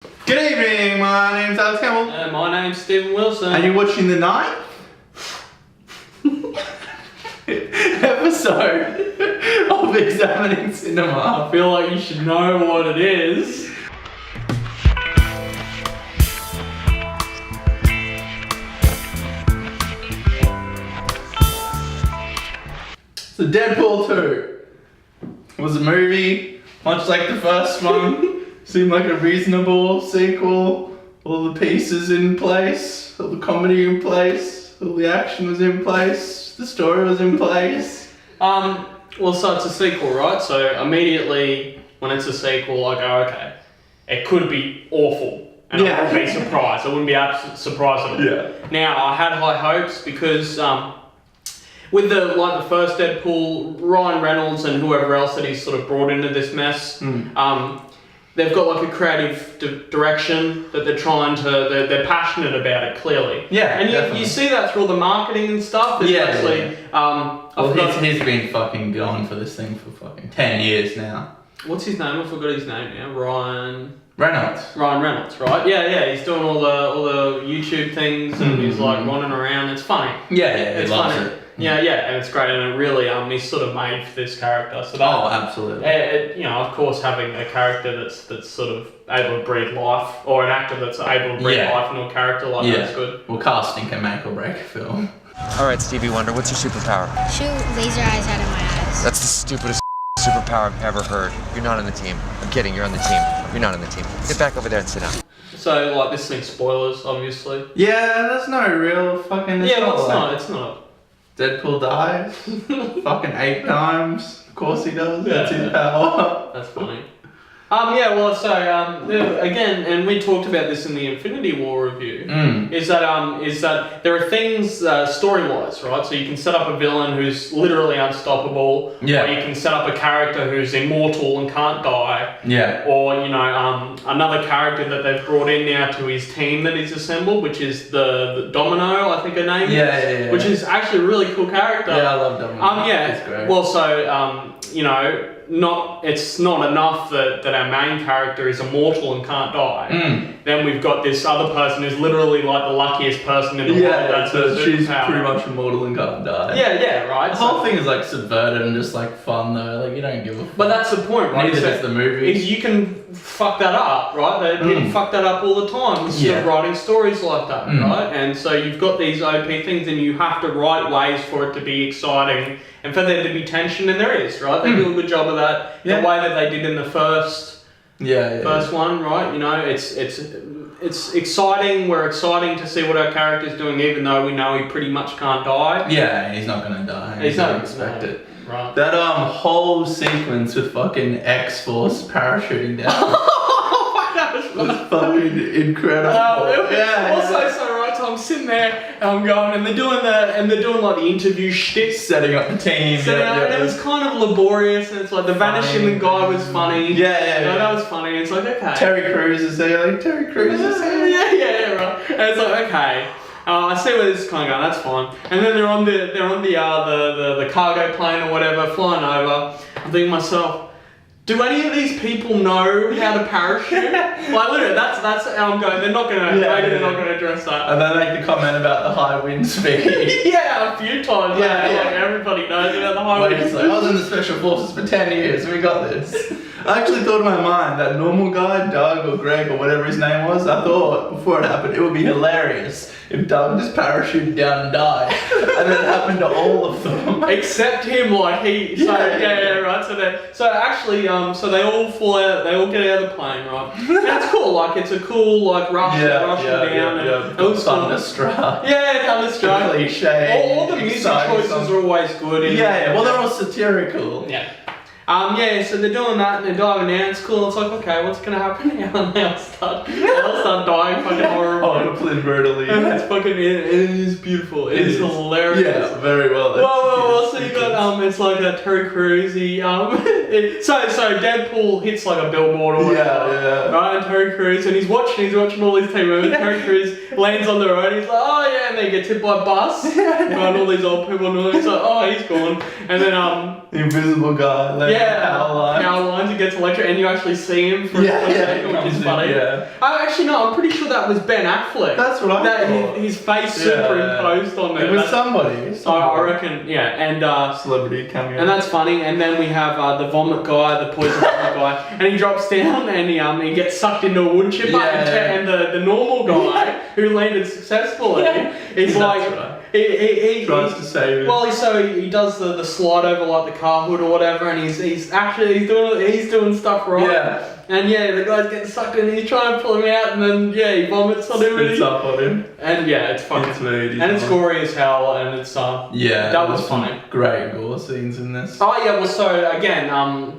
Good evening, my name's Alex Campbell. And my name's Stephen Wilson. And you're watching the 9th episode of Examining Cinema. I feel like you should know what it is. So Deadpool 2 was a movie, much like the first one. Seemed like a reasonable sequel. All the pieces in place, all the comedy in place, all the action was in place, the story was in place. Well, so it's a sequel, right? So immediately when it's a sequel, I go, okay, it could be awful. And I wouldn't be surprised. I wouldn't be surprised at all. Yeah. Now, I had high hopes because with the first Deadpool, Ryan Reynolds and whoever else that he's sort of brought into this mess, they've got like a creative direction that they're trying to, they're passionate about it, clearly. Yeah, and you see that through all the marketing and stuff. He's been fucking going for this thing for fucking 10 years now. What's his name? I forgot his name now. Ryan Reynolds, right? Yeah, he's doing all the YouTube things and he's like running around. It's funny. Yeah, it's he loves funny. it. Yeah, and it's great, and it really he's sort of made for this character. So that, absolutely. Of course, having a character that's sort of able to breathe life, or an actor that's able to breathe life into a character like that's good. Well, casting can make or break a film. All right, Stevie Wonder, what's your superpower? Shoot laser eyes out of my eyes. That's the stupidest superpower I've ever heard. You're not on the team. I'm kidding, you're on the team. You're not on the team. Get back over there and sit down. So, like, this thing's spoilers, obviously. Yeah, there's no real fucking... It's not. Deadpool dies fucking 8 times. Of course he does. That's his power. That's funny. Again, and we talked about this in the Infinity War review, is that there are things story-wise, right? So you can set up a villain who's literally unstoppable, or you can set up a character who's immortal and can't die, or another character that they've brought in now to his team that he's assembled, which is the Domino, I think her name is, which is actually a really cool character. Yeah, I love Domino. It's great. Well, so it's not enough that our main character is immortal and can't die. Then we've got this other person who's literally like the luckiest person in the world. So she's pretty much immortal and can't die. Yeah, right. The whole thing is like subverted and just like fun though. Like you don't give a fuck. But that's the point, right? Neither does the movie. Is you can fuck that up, right? They fuck that up all the time. Instead of writing stories like that, right? And so you've got these OP things, and you have to write ways for it to be exciting and for there to be tension, and there is, right? They do a good job of that. The way that they did in the first one, right? It's exciting. We're exciting to see what our character's doing, even though we know he pretty much can't die. Yeah, he's not gonna die. He's not expect it. Right. That whole sequence with fucking X-Force parachuting down was fucking incredible. So I'm sitting there and I'm going, and they're doing like the interview shtick, setting up the team. And it was kind of laborious, and it's like the vanishing guy was funny. That was funny. It's like, okay. Terry Crews is there. Right. And it's like, okay. I see where this is kind of going. That's fine. And then they're on the cargo plane or whatever, flying over. I'm thinking to myself, do any of these people know how to parachute? Like literally, that's how I'm going. They're not gonna. They're not gonna address that. And they make the comment about the high wind speed. A few times. Like everybody knows about the high wind. Like, I was in the special forces for 10 years. We got this. I actually thought in my mind that normal guy, Doug or Greg or whatever his name was, I thought before it happened it would be hilarious if Doug just parachuted down and died. And then it happened to all of them. Except him, like he. Right. So actually, so they all fly out, they all get out of the plane, right? And it's cool, like it's a cool like rushing down. And it looks Thunderstruck. Thunderstruck. Cliche. All the music choices are always good. Well, they're all satirical. So they're doing that and they're diving down. It's cool. It's like, okay, what's gonna happen now? And they'll start dying fucking horribly. Brutally. And it's fucking. It is beautiful. It is hilarious. Yeah, very well. Well. So you got it's like a Terry Crews. So Deadpool hits like a billboard or whatever, Yeah. right? And Terry Crews, and he's watching all these TV movies. Terry Crews lands on the road. He's like, oh yeah, and then gets hit by a bus. And all these old people, and he's like, oh, he's gone. And then The invisible guy. Like power lines. He gets electric, and you actually see him for a second, which is funny. Yeah. Actually, no, I'm pretty sure that was Ben Affleck. That's what I thought. His face superimposed on there. It was somebody. I reckon, yeah, and celebrity cameo. and that's funny. And then we have the vomit guy, the poison vomit guy, and he drops down and he gets sucked into a wood chipper. And the normal guy who landed successfully is like. He tries to save it. Well, he does the slide over like the car hood or whatever, and he's doing stuff right. Yeah. And the guy's getting sucked in, and he's trying to pull him out, and then he vomits on him. Spits up on him. And it's fucking. It's gory as hell, and it's that was funny. Great gore scenes in this. Oh yeah, well so again,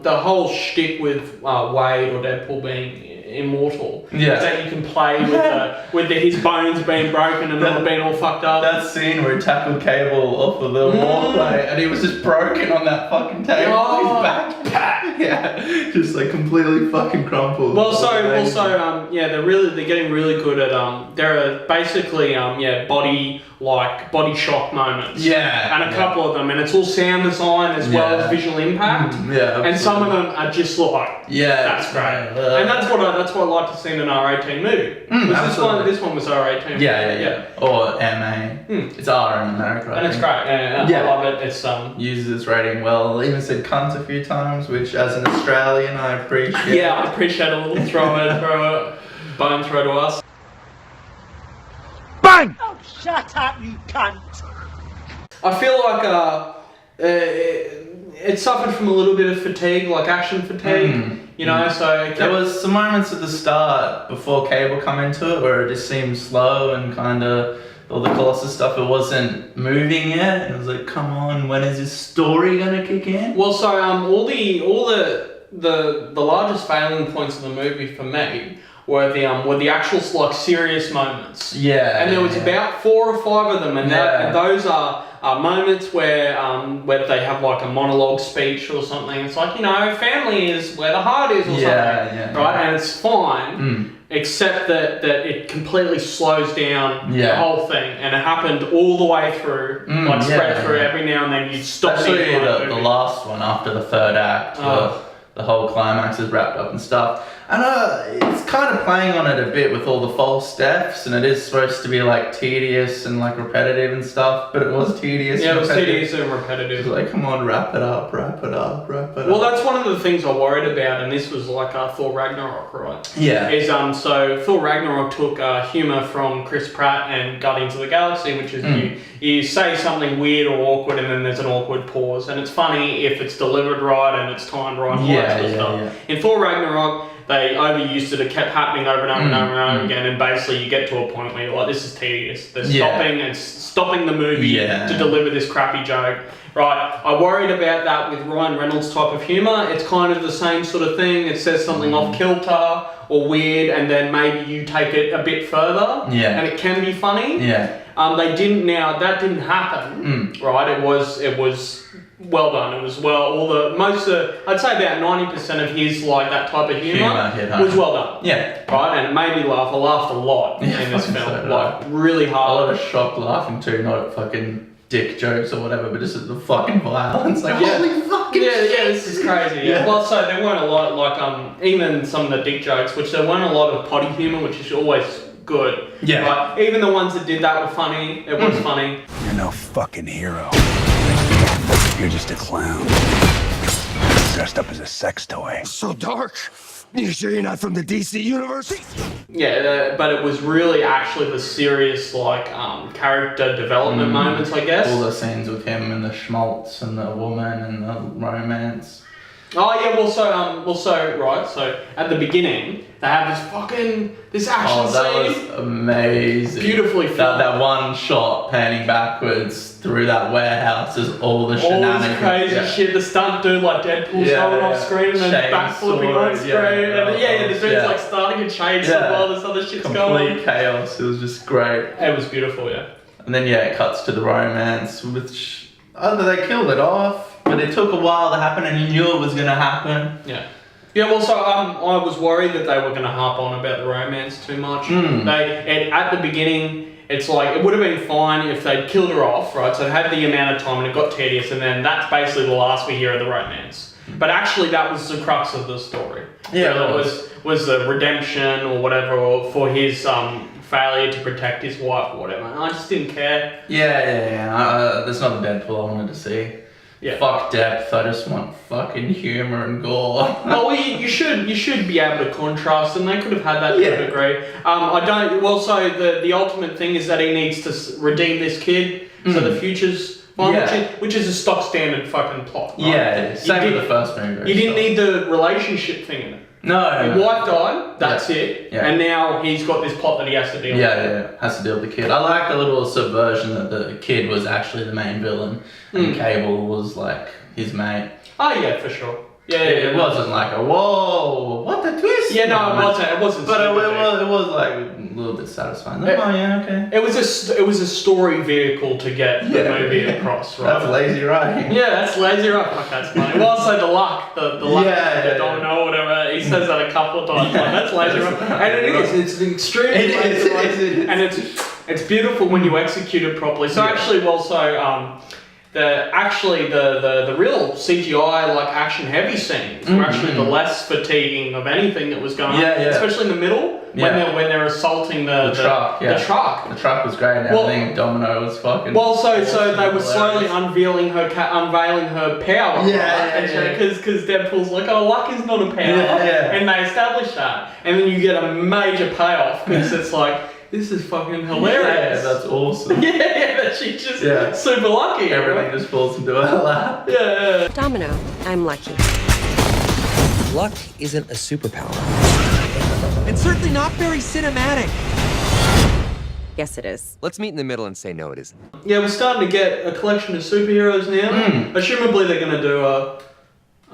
the whole shtick with Wade or Deadpool being immortal is that you can play with his bones being broken and all being all fucked up. That scene where he tackled Cable off of the walkway and he was just broken on that fucking table. Oh. His back, just like completely fucking crumpled. Well, they're getting really good at there are basically body shock moments. Yeah. And a couple of them, and it's all sound design as well as visual impact. Absolutely. And some of them are just like that's great. And that's what I like to see in an R18 movie. This one was R18. Yeah. Or MA. It's R in America. And it's great. I love it. It's uses its rating well. Even said cunt a few times, which as an Australian I appreciate. Yeah, I appreciate a little throw a bone throw to us. Bang! Oh, shut up, you cunt! I feel like it suffered from a little bit of fatigue, like action fatigue. So there was some moments at the start before Cable come into it where it just seemed slow and kind of all the Colossus stuff. It wasn't moving yet. It was like, come on, when is this story gonna kick in? Well, so all the largest failing points of the movie for me were the actual like serious moments. Yeah. And there was about 4 or 5 of them, and those are moments where they have like a monologue speech or something. It's like, family is where the heart is or something. Right? And it's fine. Except that it completely slows down the whole thing, and it happened all the way through, spread through. Every now and then you'd stop. Especially the last one after the third act, the whole climax is wrapped up and stuff. And it's kind of playing on it a bit with all the false steps, and it is supposed to be like tedious and like repetitive and stuff, but it was tedious. Yeah, it was tedious and repetitive. It's like, come on, wrap it up. Well, that's one of the things I worried about, and this was like Thor Ragnarok, right? Yeah. Is so Thor Ragnarok took humour from Chris Pratt and Guardians of the Galaxy, which is you say something weird or awkward, and then there's an awkward pause, and it's funny if it's delivered right and it's timed right. And all that sort of stuff. In Thor Ragnarok, they overused it. It kept happening over and over and over and over again, and basically you get to a point where you're like, this is tedious. They're stopping the movie to deliver this crappy joke. Right, I worried about that with Ryan Reynolds' type of humour. It's kind of the same sort of thing. It says something off kilter or weird, and then maybe you take it a bit further, and it can be funny. They didn't. Now that didn't happen. Right, it was well done. It was I'd say about 90% of his like that type of humour was well done. Yeah. Right, and it made me laugh. I laughed a lot in this film, like really hard. A lot of shock laughing too, not at fucking dick jokes or whatever, but just at the fucking violence. Like, holy fucking shit. Yeah, this is crazy. Well, so there weren't a lot like even some of the dick jokes, which there weren't a lot of potty humour, which is always good. Yeah. Right? Even the ones that did that were funny. It was funny. You're no fucking hero. You're just a clown. Dressed up as a sex toy. So dark. You sure you're not from the DC universe? Yeah, but it was really actually the serious like character development moments, I guess. All the scenes with him and the schmaltz and the woman and the romance. Oh yeah, so at the beginning they have this action scene. That was amazing. Beautifully filmed. That one shot panning backwards through that warehouse is all the shenanigans. All this crazy shit. The stunt dude like Deadpool's going off screen and then backflipping on screen. And the dude's like starting a chainsaw while this other shit's going. Complete chaos. It was just great. It was beautiful, And then it cuts to the romance, which either they killed it off but it took a while to happen, and you knew it was gonna happen. Yeah. Yeah, well, so I was worried that they were going to harp on about the romance too much. At the beginning, it's like, it would have been fine if they'd killed her off, right? So they had the amount of time and it got tedious, and then that's basically the last we hear of the romance. But actually, that was the crux of the story. Yeah, it was the redemption or whatever, or for his failure to protect his wife or whatever. And I just didn't care. Yeah. That's not the Deadpool I wanted to see. Yeah. Fuck depth. I just want fucking humor and gore. Well, you should be able to contrast, and they could have had that to a degree. I don't. Well, so the ultimate thing is that he needs to redeem this kid, so the future's fine, which is a stock standard fucking plot. Right? Yeah, same with the first movie. You didn't need the relationship thing in it. No. His wife died. That's it. Yeah. And now he's got this plot that he has to deal with. Yeah, has to deal with the kid. I like the little subversion that the kid was actually the main villain and Cable was like his mate. Oh yeah, for sure. Yeah, it wasn't like a whoa, what the twist? Yeah, no, it wasn't. But it was like a little bit satisfying. Okay. It was a story vehicle to get the movie across, right? That's lazy writing. Yeah, that's lazy writing. Fuck, that's funny. Well, also the luck, the luck, the domino, whatever. He says that a couple of times. Like, that's lazy writing, and it is. It's an extremely lazy writing, and it's beautiful when you execute it properly. So actually, the real CGI like action heavy scenes were actually the less fatiguing of anything that was going on, especially in the middle when they're assaulting the truck. The truck. The truck was great. And everything. Domino was fucking. Well, so they were slowly unveiling her power. Because Deadpool's like, oh, luck is not a power, and they establish that, and then you get a major payoff because it's like. This is fucking hilarious. Yeah, that's awesome. That she just super lucky. Everything just falls into her lap. Yeah. Domino, I'm lucky. Luck isn't a superpower. And certainly not very cinematic. Yes, it is. Let's meet in the middle and say no, it isn't. Yeah, we're starting to get a collection of superheroes now. Assumably they're going to do a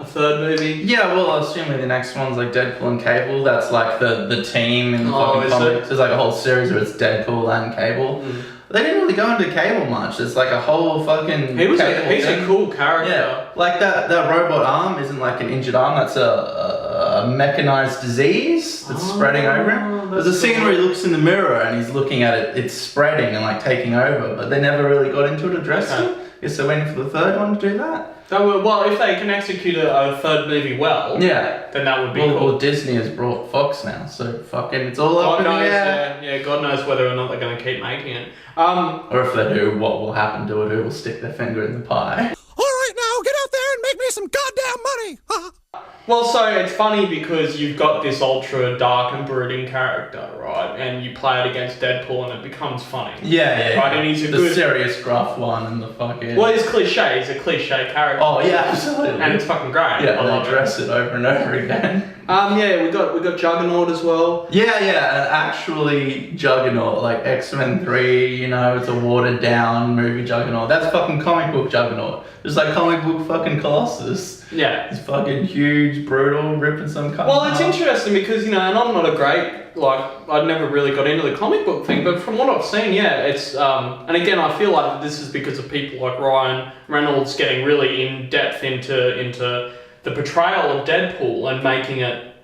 third movie. Yeah, well, assuming the next one's like Deadpool and Cable. That's like the team in the fucking comics. There's like a whole series where it's Deadpool and Cable. They didn't really go into Cable much. It's like a whole fucking. He's a cool character. Yeah, like that robot arm isn't like an injured arm. That's a mechanized disease that's spreading over him. There's a scene where he looks in the mirror and he's looking at it. It's spreading and like taking over, but they never really got into it, addressed it. Guess they're waiting for the third one to do that. Well, if they can execute a third movie well, then that would be cool. Well, Disney has brought Fox now, so fucking it's all up in the air. Yeah, God knows whether or not they're going to keep making it. Or if they do, what will happen to it? Who will stick their finger in the pie? All right, now get out there and make me some goddamn money. Well, so it's funny because you've got this ultra dark and brooding character, right? And you play it against Deadpool and it becomes funny. Yeah. Right, and he's the serious gruff one and the fucking... Well, he's cliche. He's a cliche character. Oh, yeah, absolutely. And it's fucking great. Yeah, they dress it over and over again. We got Juggernaut as well. Yeah, actually Juggernaut, like X-Men 3, you know, it's a watered down movie Juggernaut. That's fucking comic book Juggernaut. Just like comic book fucking Colossus. Yeah. It's fucking huge, brutal, ripping some kind Well, it's interesting because, you know, and I'm not a great, like, I'd never really got into the comic book thing, but from what I've seen, it's, and again, I feel like this is because of people like Ryan Reynolds getting really in depth into the portrayal of Deadpool and making it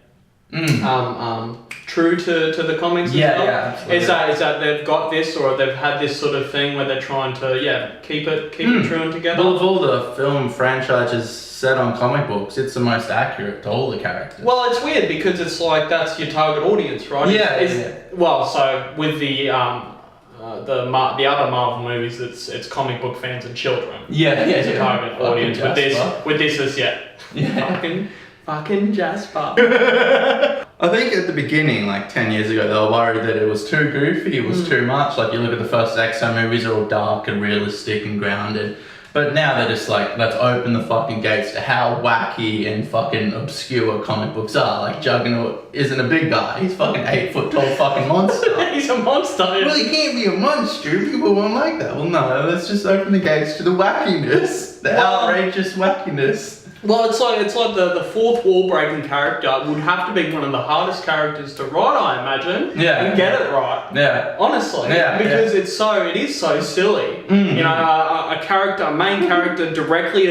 true to the comics. Yeah. Is that they've got this, or they've had this sort of thing where they're trying to keep it true and together. Well, of all the film franchises set on comic books, it's the most accurate to all the characters. Well, it's weird because it's like that's your target audience, right? Well, so with the other Marvel movies, it's comic book fans and children. It's a target audience. With this is fucking Jasper. I think at the beginning, like 10 years ago, they were worried that it was too goofy, it was too much. Like you look at the first X-Men movies, they're all dark and realistic and grounded. But now they're just like, let's open the fucking gates to how wacky and fucking obscure comic books are. Like Juggernaut isn't a big guy, he's fucking 8 foot tall fucking monster. He's a monster. Well, he can't be a monster, people won't like that. Well, no, let's just open the gates to the wackiness, the outrageous wackiness. Well, it's like the fourth wall breaking character would have to be one of the hardest characters to write, I imagine. Yeah. And get it right. Yeah. Honestly. Yeah. Because it is so silly. You know, a main character directly,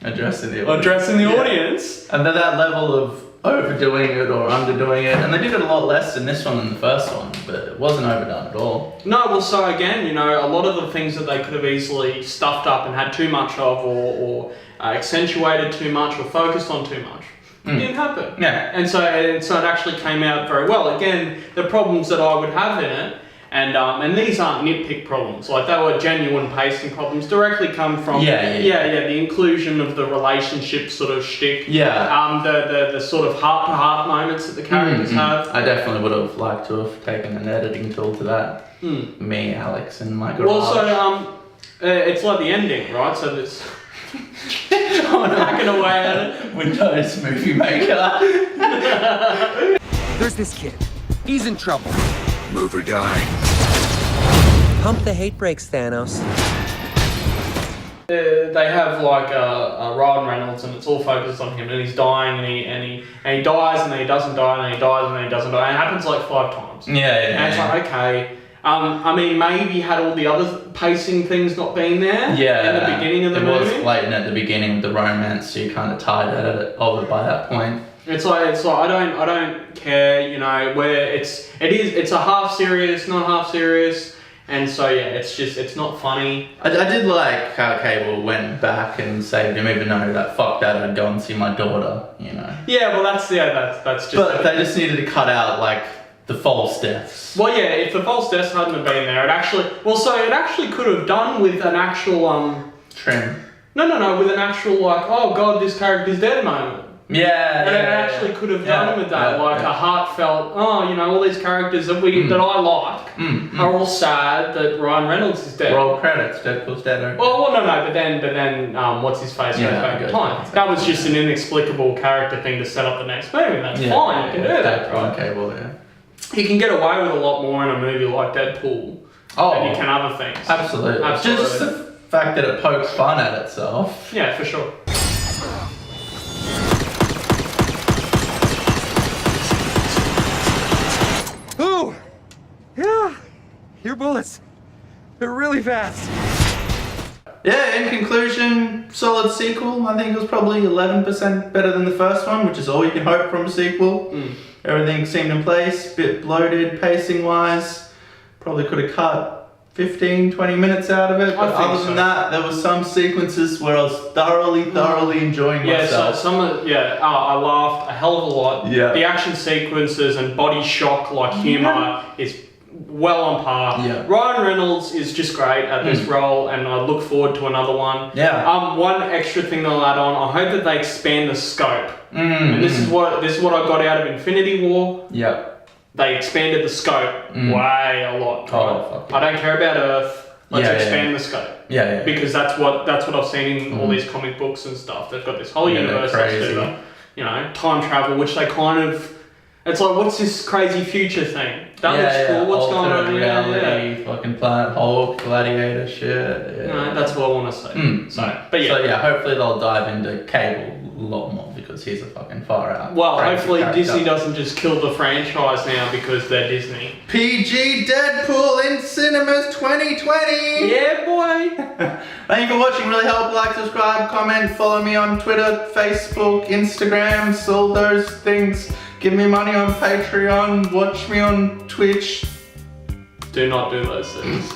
Addressing the audience. Addressing the audience. And then that level of overdoing it or underdoing it, and they did it a lot less in this one than the first one, but it wasn't overdone at all. No, well, so again, you know, a lot of the things that they could have easily stuffed up and had too much of, or accentuated too much, or focused on too much, didn't happen. Yeah. And so it actually came out very well. Again, the problems that I would have in it, and these aren't nitpick problems, like they were genuine pacing problems, directly come from the inclusion of the relationship sort of shtick. The sort of heart-to-heart moments that the characters have. I definitely would have liked to have taken an editing tool to that. Me, Alex, and my garage. Well, so it's like the ending, right? So there's hacking away at it. Windows Movie Maker. There's this kid. He's in trouble. Move or die. Pump the hate brakes, Thanos. They have like a Ryan Reynolds, and it's all focused on him, and he's dying, and he dies, and then he doesn't die, and then he dies, and then he doesn't die. And it happens like 5 times. And it's like, okay. I mean, maybe had all the other pacing things not been there in the beginning of the movie. It was blatant at the beginning of the romance, so you kind of tired of it by that point. It's like I don't care, you know, where it's a half serious, not half serious, and so it's not funny. I did like how Cable went back and saved him, even though that fuck that I'd go and see my daughter, you know. Yeah, well that's just. But they just needed to cut out like the false deaths. Well, yeah, if the false deaths hadn't have been there, it actually could have done with an actual trim. No, with an actual like, oh god, this character's dead moment. It actually could have done with that, a heartfelt, you know, all these characters that I like are all sad that Ryan Reynolds is dead. Roll credits, Deadpool's dead. Well, no, but then, what's his face goes back in time. That was just an inexplicable character thing to set up the next movie. That's fine, you can do that, right? Cable, He can get away with a lot more in a movie like Deadpool than you can other things. Absolutely. Just the fact that it pokes fun at itself. Yeah, for sure. Ooh! Yeah! Your bullets. They're really fast. Yeah, in conclusion, solid sequel. I think it was probably 11% better than the first one, which is all you can hope from a sequel. Everything seemed in place, bit bloated pacing wise. Probably could have cut 15-20 minutes out of it, but other than that, there was some sequences where I was thoroughly enjoying myself. I laughed a hell of a lot. Yeah. The action sequences and body shock like humour is well on par. Yeah. Ryan Reynolds is just great at this role, and I look forward to another one. Yeah. One extra thing they'll add on, I hope that they expand the scope. And this is what I got out of Infinity War. Yeah. They expanded the scope way a lot. I don't care about Earth. Let's expand the scope. Yeah. Because that's what I've seen in all these comic books and stuff. They've got this whole universe that's do, you know, time travel, which they kind of. It's like, what's this crazy future thing? That looks cool. What's going on? Reality, fucking Planet Hulk, Gladiator shit. Yeah. No, that's what I want to say. So hopefully they'll dive into Cable a lot more because he's a fucking far out. Well, hopefully Disney doesn't just kill the franchise now because they're Disney. PG Deadpool in cinemas 2020. Yeah, boy. Thank you for watching. Really help. Like, subscribe, comment, follow me on Twitter, Facebook, Instagram, all those things. Give me money on Patreon, watch me on Twitch. Do not do those things.